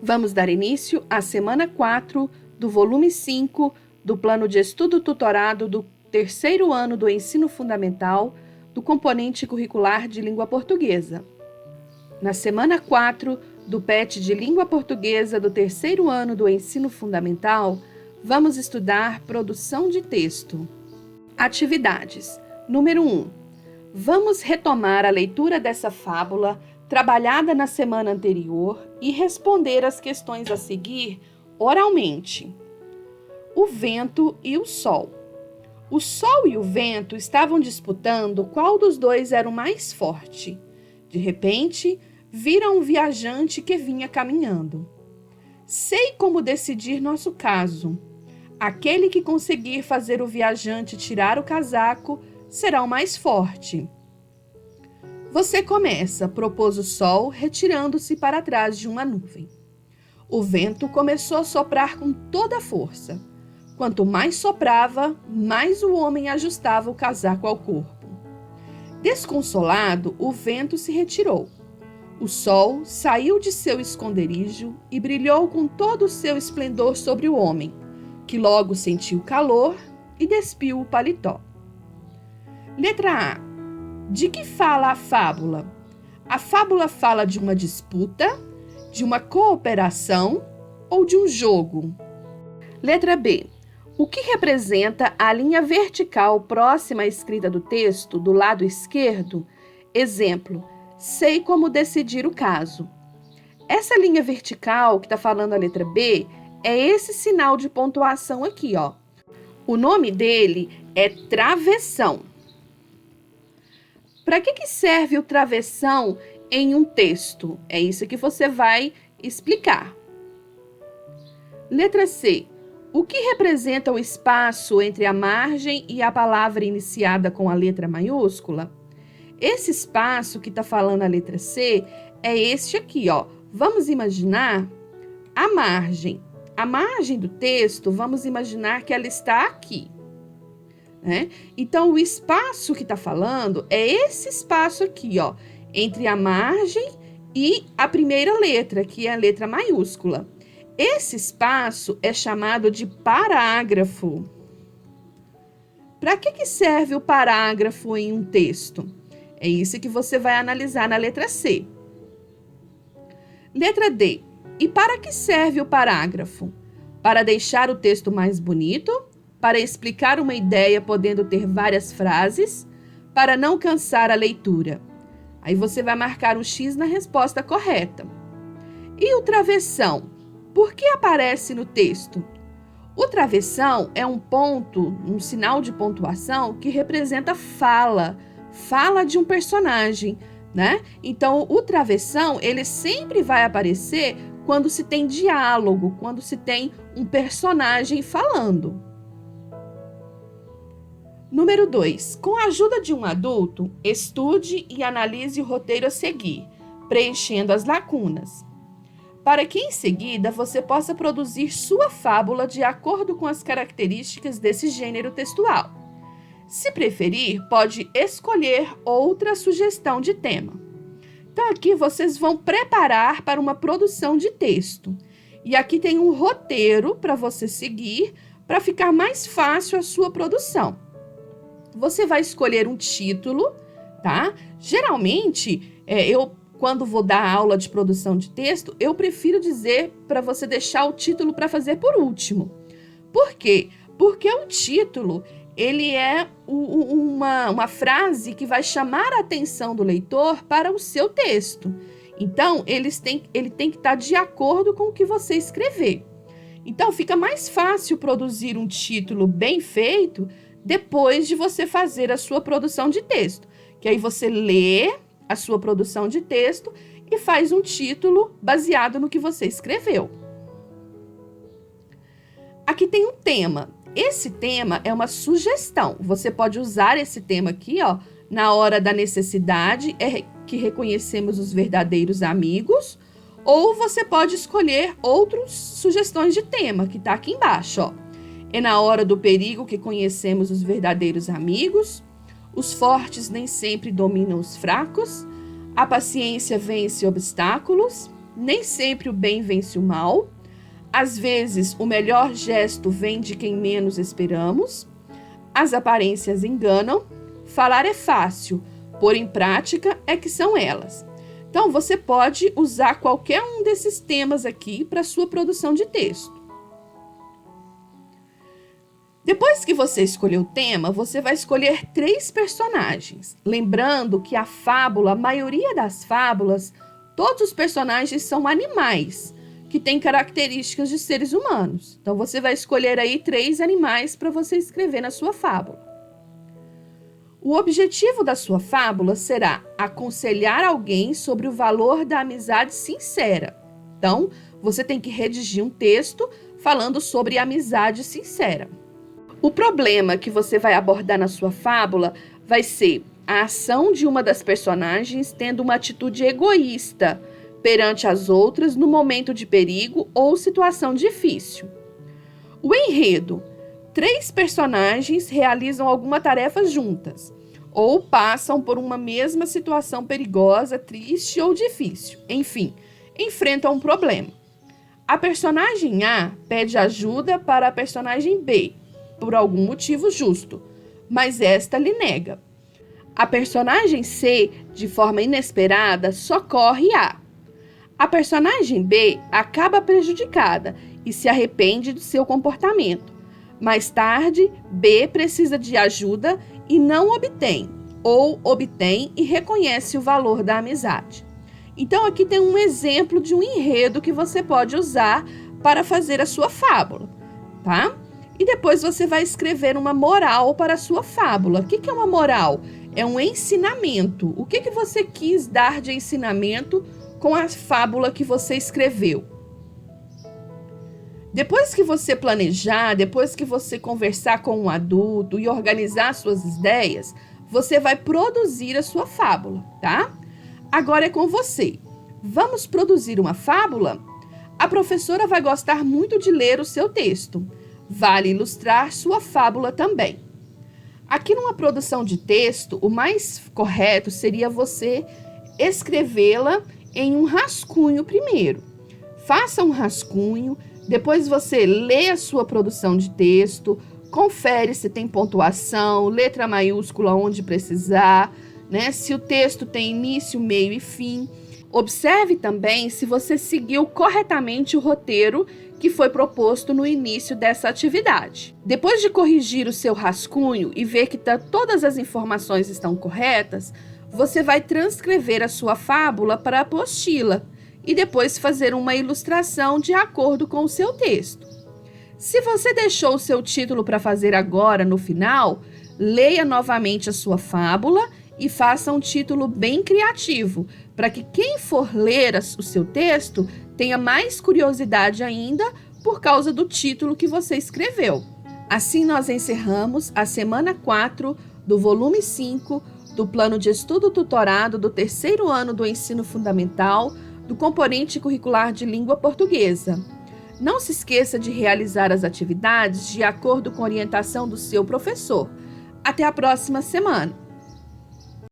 Vamos dar início à semana 4 do volume 5 do Plano de Estudo Tutorado do terceiro ano do Ensino Fundamental do componente curricular de Língua Portuguesa. Na semana 4 do PET de Língua Portuguesa do terceiro ano do Ensino Fundamental, vamos estudar produção de texto. Atividades. Número 1. Vamos retomar a leitura dessa fábula trabalhada na semana anterior e responder as questões a seguir oralmente. O vento e o sol. O sol e o vento estavam disputando qual dos dois era o mais forte. De repente, viram um viajante que vinha caminhando. Sei como decidir nosso caso. Aquele que conseguir fazer o viajante tirar o casaco será o mais forte. Você começa, propôs o sol, retirando-se para trás de uma nuvem. O vento começou a soprar com toda a força. Quanto mais soprava, mais o homem ajustava o casaco ao corpo. Desconsolado, o vento se retirou. O sol saiu de seu esconderijo e brilhou com todo o seu esplendor sobre o homem, que logo sentiu calor e despiu o paletó. Letra A. De que fala a fábula? A fábula fala de uma disputa, de uma cooperação ou de um jogo? Letra B. O que representa a linha vertical próxima à escrita do texto, do lado esquerdo? Exemplo, sei como decidir o caso. Essa linha vertical que está falando a letra B é esse sinal de pontuação aqui, ó. O nome dele é travessão. Para que serve o travessão em um texto? É isso que você vai explicar. Letra C. O que representa o espaço entre a margem e a palavra iniciada com a letra maiúscula? Esse espaço que está falando a letra C é este aqui, ó. Vamos imaginar a margem. A margem do texto, vamos imaginar que ela está aqui. Então, o espaço que está falando é esse espaço aqui, ó, entre a margem e a primeira letra, que é a letra maiúscula. Esse espaço é chamado de parágrafo. Para que serve o parágrafo em um texto? É isso que você vai analisar na letra C. Letra D. E para que serve o parágrafo? Para deixar o texto mais bonito? Para explicar uma ideia podendo ter várias frases, para não cansar a leitura. Aí você vai marcar um X na resposta correta. E o travessão? Por que aparece no texto? O travessão é um ponto, um sinal de pontuação que representa fala de um personagem, né? Então, o travessão, ele sempre vai aparecer quando se tem diálogo, quando se tem um personagem falando. Número 2. Com a ajuda de um adulto, estude e analise o roteiro a seguir, preenchendo as lacunas, para que em seguida você possa produzir sua fábula de acordo com as características desse gênero textual. Se preferir, pode escolher outra sugestão de tema. Então, aqui vocês vão preparar para uma produção de texto. E aqui tem um roteiro para você seguir, para ficar mais fácil a sua produção. Você vai escolher um título, tá? Geralmente, quando vou dar aula de produção de texto, eu prefiro dizer para você deixar o título para fazer por último. Por quê? Porque o título, ele é uma frase que vai chamar a atenção do leitor para o seu texto. Então, ele tem que estar de acordo com o que você escrever. Então, fica mais fácil produzir um título bem feito depois de você fazer a sua produção de texto. Que aí você lê a sua produção de texto e faz um título baseado no que você escreveu. Aqui tem um tema. Esse tema é uma sugestão. Você pode usar esse tema aqui, ó, na hora da necessidade, que reconhecemos os verdadeiros amigos, ou você pode escolher outras sugestões de tema, que está aqui embaixo, ó. É na hora do perigo que conhecemos os verdadeiros amigos. Os fortes nem sempre dominam os fracos. A paciência vence obstáculos. Nem sempre o bem vence o mal. Às vezes, o melhor gesto vem de quem menos esperamos. As aparências enganam. Falar é fácil, pôr em prática é que são elas. Então, você pode usar qualquer um desses temas aqui para sua produção de texto. Depois que você escolheu o tema, você vai escolher 3 personagens. Lembrando que a maioria das fábulas, todos os personagens são animais, que têm características de seres humanos. Então, você vai escolher aí 3 animais para você escrever na sua fábula. O objetivo da sua fábula será aconselhar alguém sobre o valor da amizade sincera. Então, você tem que redigir um texto falando sobre amizade sincera. O problema que você vai abordar na sua fábula vai ser a ação de uma das personagens tendo uma atitude egoísta perante as outras no momento de perigo ou situação difícil. O enredo: 3 personagens realizam alguma tarefa juntas ou passam por uma mesma situação perigosa, triste ou difícil. Enfim, enfrentam um problema. A personagem A pede ajuda para a personagem B, por algum motivo justo, mas esta lhe nega. A personagem C, de forma inesperada, socorre A. A personagem B acaba prejudicada e se arrepende do seu comportamento. Mais tarde, B precisa de ajuda e não obtém, ou obtém e reconhece o valor da amizade. Então, aqui tem um exemplo de um enredo que você pode usar para fazer a sua fábula, tá? E depois você vai escrever uma moral para a sua fábula. O que é uma moral? É um ensinamento. O que você quis dar de ensinamento com a fábula que você escreveu? Depois que você planejar, depois que você conversar com um adulto e organizar suas ideias, você vai produzir a sua fábula, tá? Agora é com você. Vamos produzir uma fábula? A professora vai gostar muito de ler o seu texto. Vale ilustrar sua fábula também. Aqui numa produção de texto, o mais correto seria você escrevê-la em um rascunho primeiro. Faça um rascunho, depois você lê a sua produção de texto, confere se tem pontuação, letra maiúscula onde precisar, né? Se o texto tem início, meio e fim. Observe também se você seguiu corretamente o roteiro que foi proposto no início dessa atividade. Depois de corrigir o seu rascunho e ver que todas as informações estão corretas, você vai transcrever a sua fábula para a apostila e depois fazer uma ilustração de acordo com o seu texto. Se você deixou o seu título para fazer agora, no final, leia novamente a sua fábula e faça um título bem criativo, para que quem for ler o seu texto tenha mais curiosidade ainda por causa do título que você escreveu. Assim nós encerramos a semana 4 do volume 5 do Plano de Estudo Tutorado do 3º ano do Ensino Fundamental do componente curricular de língua portuguesa. Não se esqueça de realizar as atividades de acordo com a orientação do seu professor. Até a próxima semana!